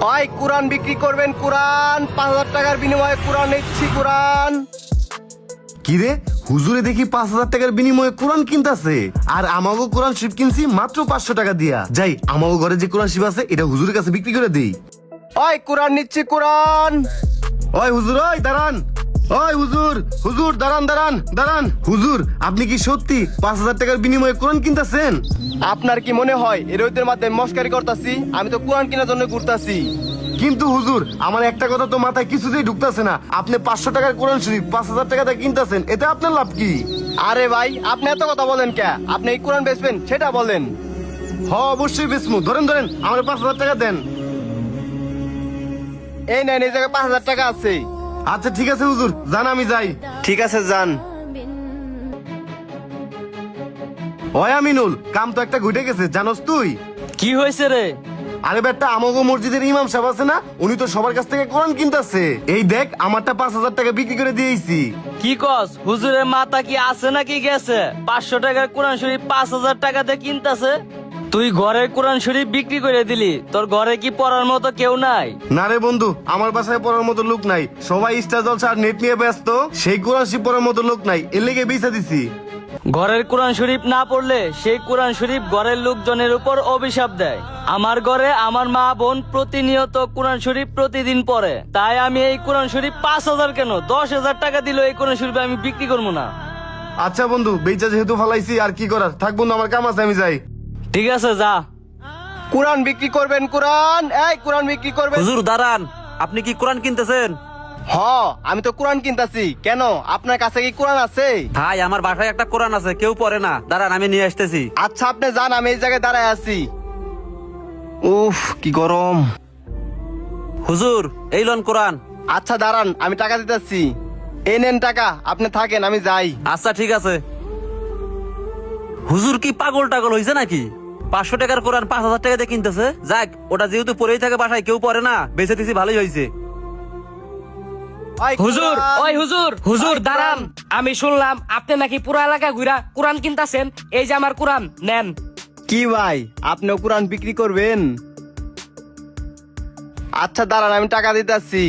ওই কোরআন বিক্রি করবেন, কোরআন 5,000 টাকার বিনিময়ে কোরআন নিচ্ছি, কোরআন। কি রে, হুজুরে দেখি 5,000 টাকার বিনিময়ে কোরআন কিনতাছে, আর আমাগো কোরআন শরীফ কিনছি মাত্র 500 টাকা দিয়া। যাই আমাগো ঘরে যে কোরআন শরীফ আছে এটা হুজুরের কাছে বিক্রি করে দেই। ওই কোরআন নিচ্ছি, কোরআন। ওই হুজুর, ওই দাঁড়ান। ওই হুজুর, হুজুর দাঁড়ান দাঁড়ান দাঁড়ান। হুজুর, আপনি কি সত্যি 5,000 টাকার বিনিময়ে কোরআন কিনতাছেন? আপনার কি মনে হয় এই রোদের মাধ্যমে মস্কারি করতাছি? আমি তো কোরআন কেনার জন্য ঘুরতাছি। কিন্তু হুজুর, আমার একটা কথা তো মাথায় কিছুতেই ঢুকতাছে না। আপনি 500 টাকার কোরআন শরীফ 5,000 টাকাতে কিনতাছেন, এতে আপনার লাভ কি? আরে ভাই, আপনি এত কথা বলেন কে? আপনি এই কোরআন বেচবেন সেটা বলেন। অবশ্যই বেসমু। ধরেন ধরেন, আমার 5,000 টাকা দেন। এই নেন, এই জায়গায় 5,000 টাকা আছে। আচ্ছা ঠিক আছে হুজুর, যান আমি যাই। ঠিক আছে, যান। ওই আমিনুল, কাম তো একটা ঘুটে গেছে, জানোস তুই? কি হয়েছে রে? আরে বেটা, আমাগো মসজিদের ইমাম সাহেব আছে না, উনি তো সবার কাছ থেকে কোরআন কিনতাছে। এই দেখ, আমারটা 5,000 টাকা বিক্রি করে দিয়েছি। কি কস? হুজুরের মাথা কি আছে নাকি গেছে? 500 টাকার কোরআন শরীফ 5,000 টাকাতে কিনতাছে। তুই ঘরের কোরআন শরীফ বিক্রি করে দিলি, তোর ঘরে কি পড়ার মতো কেউ নাই? না রে বন্ধু, আমার বাসায় পড়ার মতো লোক নাই, সবাই স্টার জলসা আর নেট নিয়ে ব্যস্ত। সেই কোরআন শরীফ পড়ার মতো লোক নাই, এর লেগে বেচা দিছি। ঘরের কোরআন শরীফ না পড়লে সেই কোরআন শরীফ ঘরের লোকজনের উপর অভিশাপ দেয়। আমার ঘরে আমার মা বোন প্রতিনিয়ত কোরআন শরীফ প্রতিদিন পড়ে, তাই আমি এই কোরআন শরীফ 5,000 কেন 10,000 টাকা দিল এই কোরআন শরীফ আমি বিক্রি করবো না। আচ্ছা বন্ধু, বেচা যেহেতু ফালাইছি আর কি করার, থাক বন্ধু, আমার কাম আছে, আমি যাই। ঠিক আছে, যা। কোরআন বিক্রি করবেন, কোরআন। এই কোরআন বিক্রি করবেন। হুজুর দাঁড়ান, আপনি কি কোরআন কিনতেছেন? হ, আমি তো কোরআন কিনতাছি। কেন, আপনার কাছে কি কোরআন আছে? ভাই, আমার বাসায় একটা কোরআন আছে, কেউ পড়ে না। দাঁড়ান, আমি নিয়ে আসতেছি। আচ্ছা, আপনি যান, আমি এই জায়গায় দাঁড়ায় আছি। উফ, কি গরম। হুজুর, এই লন কোরআন। আচ্ছা দাঁড়ান, আমি টাকা দিতেছি। এই নেন টাকা, আপনি থাকেন, আমি যাই। আচ্ছা ঠিক আছে। হুজুর কি পাগল টাগল হয়েছে নাকি? 500 টাকার কোরআন 5,000 টাকা দিয়ে কিনতেছে। যাক, ওটা যেহেতু পড়েই থাকে বাসায়, কেউ পড়ে না, বেঁচে দিছি, ভালোই হয়েছে। ওই হুজুর, কোরআন। ওই হুজুর, হুজুর ওই দাঁড়ান। কোরআন। আমি শুনলাম আপনি নাকি পুরা এলাকা ঘুরা কোরআন কিনতাছেন। এই যে আমার কোরআন নেন। কি ভাই, আপনিও কোরআন বিক্রি করবেন? আচ্ছা দাঁড়ান, আমি টাকা দিতেছি।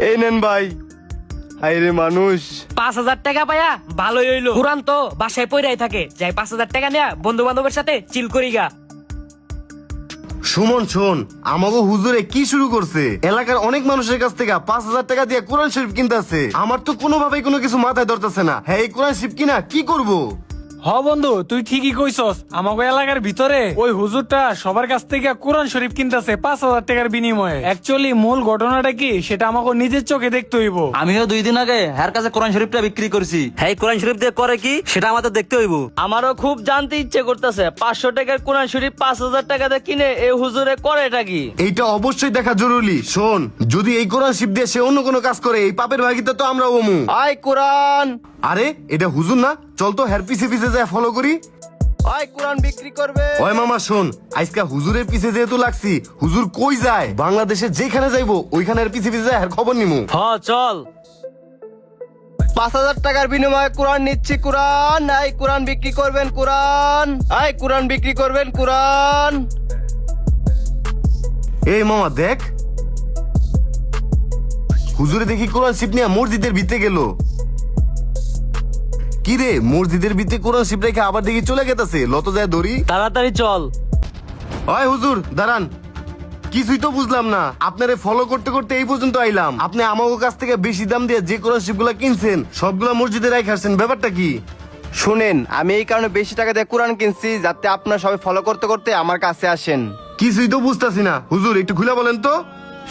এই নেন ভাই। হাই রে মানুষ। 5,000 টাকা পায়া ভালোই হইলো। কোরআন তো বাসায় পইরাই থাকে, যাই 5,000 টাকা নেয়া বন্ধু বান্ধবের সাথে চিল করিগা। সুমন শোন, আমাগো হুজুরে কি শুরু করছে, এলাকার অনেক মানুষের কাছ থেকে 5,000 টাকা দিয়ে কোরআন শরীফ কিনতেছে। আমার তো কোনোভাবেই কোনো কিছু মাথায় ধরতেছে না। হ্যাঁ, এই কোরআন শরীফ কিনা কি করব? হ বন্ধু, তুই ঠিকই কইছস। আমাকে এলাকার ভিতরে ওই হুজুরটা সবার কাছ থেকে কোরআন শরীফ কিনতেছে 5,000 টাকার বিনিময়ে। অ্যাকচুয়ালি মূল ঘটনাটা কি সেটা আমাকে নিজের চোখে দেখতে হইব। আমিও 2 দিন আগে হ্যার কাছে কোরআন শরীফটা বিক্রি করছি। হ্যাঁ, কোরআন শরীফ দিয়ে করে কি সেটা আমাদের দেখতে হইব। আমারও খুব জানতে ইচ্ছে করতেছে 500 টাকার কোরআন শরীফ 5,000 টাকাতে কিনে এই হুজুরে করে এটা কি? এইটা অবশ্যই দেখা জরুরি। শোন, যদি এই কোরআন শরীফ দিয়ে সে অন্য কোনো কাজ করে, এই পাপের ভাগিতে তো আমরা ওমু। ওই কোরআন। আরে এটা হুজুর না, চল তো হের পিছে পিছে যায় ফলো করি। ওই কোরআন বিক্রি করবে। ওই মামা শোন, আজকে হুজুরের পিছে যেহেতু লাগছি, হুজুর কই যায় বাংলাদেশে যেখানে যাইবো ওইখানের পিছে পিছে যায় হের খবর নিমু। হ, চল। 5,000 টাকার বিনিময়ে কোরআন নিচ্ছি, কোরআন। এই কোরআন বিক্রি করবেন, কোরআন। এই কোরআন বিক্রি করবেন, কোরআন। এই মামা দেখ, হুজুরে দেখি কোরআন শরীফ নিয়ে মসজিদের ভিতরে গেল। কি রে, মসজিদের ভিতরে কোরআন শরীফ রেখে আবার দেখি চলে গেতেছে। লত যায় ধরি। তাড়াতাড়ি চল। ওই হুজুর দাঁড়ান, কিছুই তো বুঝলাম না। আপনারে ফলো করতে করতে এই পর্যন্ত আইলাম। আপনি আমাকে কাছ থেকে বেশি দাম দিয়ে যে কোরআন শরীফ গুলা কিনছেন সবগুলা মসজিদে রাখা আসছেন, ব্যাপারটা কি? শুনেন, আমি এই কারণে বেশি টাকা দিয়ে কোরআন কিনছি যাতে আপনারা সবাই ফলো করতে করতে আমার কাছে আসেন। কিছুই তো বুঝতাছি না হুজুর, একটু খুলে বলেন তো।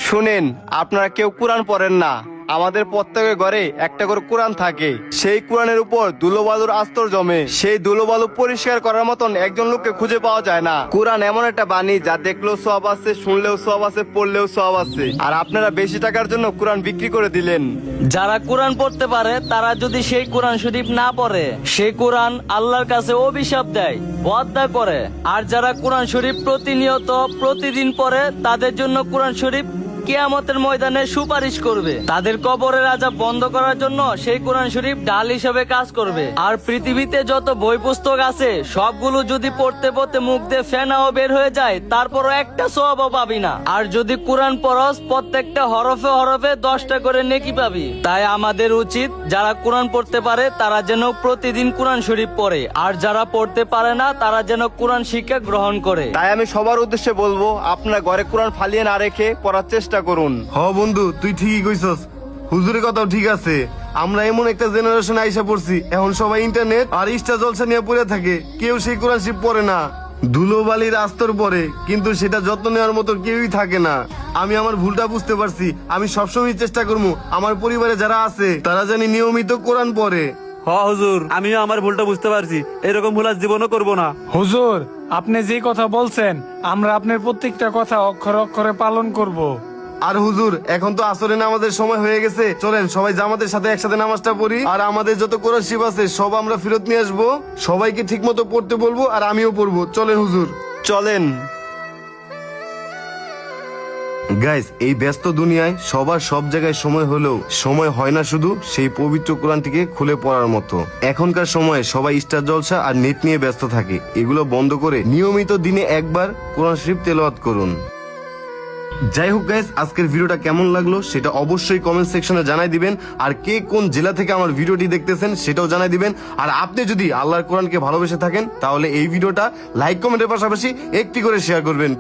শুনেন, আপনারা কেউ কোরআন পড়েন না। আমাদের প্রত্যেকের ঘরে একটা করে কোরআন থাকে। সেই কোরআনের উপর ধুলোবালুর আস্তর জমে। সেই ধুলোবালু পরিষ্কার করার মতন একজন লোককে খুঁজে পাওয়া যায় না। কোরআন এমন একটা বাণী যা দেখলেও সওয়াব আছে, শুনলেও সওয়াব আছে, পড়লেও সওয়াব আছে। আর আপনারা বেশি টাকার জন্য কোরআন বিক্রি করে দিলেন। যারা কোরআন পড়তে পারে তারা যদি সেই কোরআন শরীফ না পড়ে, সেই কোরআন আল্লাহর কাছে অভিশাপ দেয়, ওয়াদা করে। আর যারা কোরআন শরীফ প্রতিনিয়ত প্রতিদিন পড়ে তাদের জন্য কোরআন শরীফ কিয়ামতের ময়দানে সুপারিশ করবে। তাদের কবরের আযাব বন্ধ করার জন্য সেই কোরআন শরীফ ঢাল হিসেবে কাজ করবে। আর পৃথিবীতে যত বই পুস্তক আছে সবগুলো যদি পড়তে পড়তে মুখ দিয়ে ফেনাও বের হয়ে যায়, তারপরও একটা সওয়াবও পাবি না। আর যদি কোরআন পড়স, প্রত্যেকটা হরফে হরফে 10টা করে নেকি পাবি। তাই আমাদের উচিত যারা কোরআন পড়তে পারে তারা যেন প্রতিদিন কোরআন শরীফ পড়ে, আর যারা পড়তে পারে না তারা যেন কোরআন শিক্ষা গ্রহণ করে। তাই আমি সবার উদ্দেশ্যে বলবো, আপনারা ঘরে কোরআন ফালিয়ে না রেখে পড়ার চেষ্টা করুন। হ বন্ধু, তুই ঠিকই কইছস, হুজুরের কথাও ঠিক আছে। আমরা এমন একটা জেনারেশনে আইসা পড়ছি, এখন সবাই ইন্টারনেট আর ইস্টা জলসা নিয়ে পড়ে থাকে, কেউ সেই কোরআন শিব পড়ে না। ধুলোবালির আস্তর পরে, কিন্তু সেটা যত্ন নেওয়ার মতো কেউই থাকে না। আমি আমার ভুলটা বুঝতে পারছি, আমি সবসময় চেষ্টা করবো আমার পরিবারে যারা আছে তারা জানি নিয়মিত কোরআন পড়ে। হুজুর, আমিও আমার ভুলটা বুঝতে পারছি, এরকম ভুল আর জীবনও করবো না। হুজুর, আপনি যে কথা বলছেন আমরা আপনার প্রত্যেকটা কথা অক্ষরে অক্ষরে পালন করব। আর হুজুর, এখন তো আসরে নামাজের সময় হয়ে গেছে, চলেন সবাই জামাতের সাথে একসাথে নামাজটা পড়ি। আর আমাদের যত কোরআন শিব আছে সব আমরা ফেরত নিয়ে আসবো, সবাইকে ঠিক মতো পড়তে বলবো, আর আমিও পড়বো। চলেন হুজুর। চলেন। গাইস, এই ব্যস্ত দুনিয়ায় সবার সব জায়গায় সময় হলেও সময় হয় না শুধু সেই পবিত্র কোরআনটিকে খুলে পড়ার মতো। এখনকার সময়ে সবাই স্টার জলসা আর নেট নিয়ে ব্যস্ত থাকে, এগুলো বন্ধ করে নিয়মিত দিনে একবার কোরআন শরীফ তেলাওয়াত করুন। যাই হোক গাইস, আজকের ভিডিওটা কেমন লাগলো সেটা অবশ্যই কমেন্ট সেকশনে জানাই দিবেন। আর কে কোন জেলা থেকে আমার ভিডিওটি দেখতেছেন সেটাও জানাই দিবেন। আর আপনি যদি আল্লাহর কোরআনকে ভালোবেসে থাকেন তাহলে এই ভিডিওটা লাইক কমেন্টের পাশাপাশি একটি করে শেয়ার করবেন।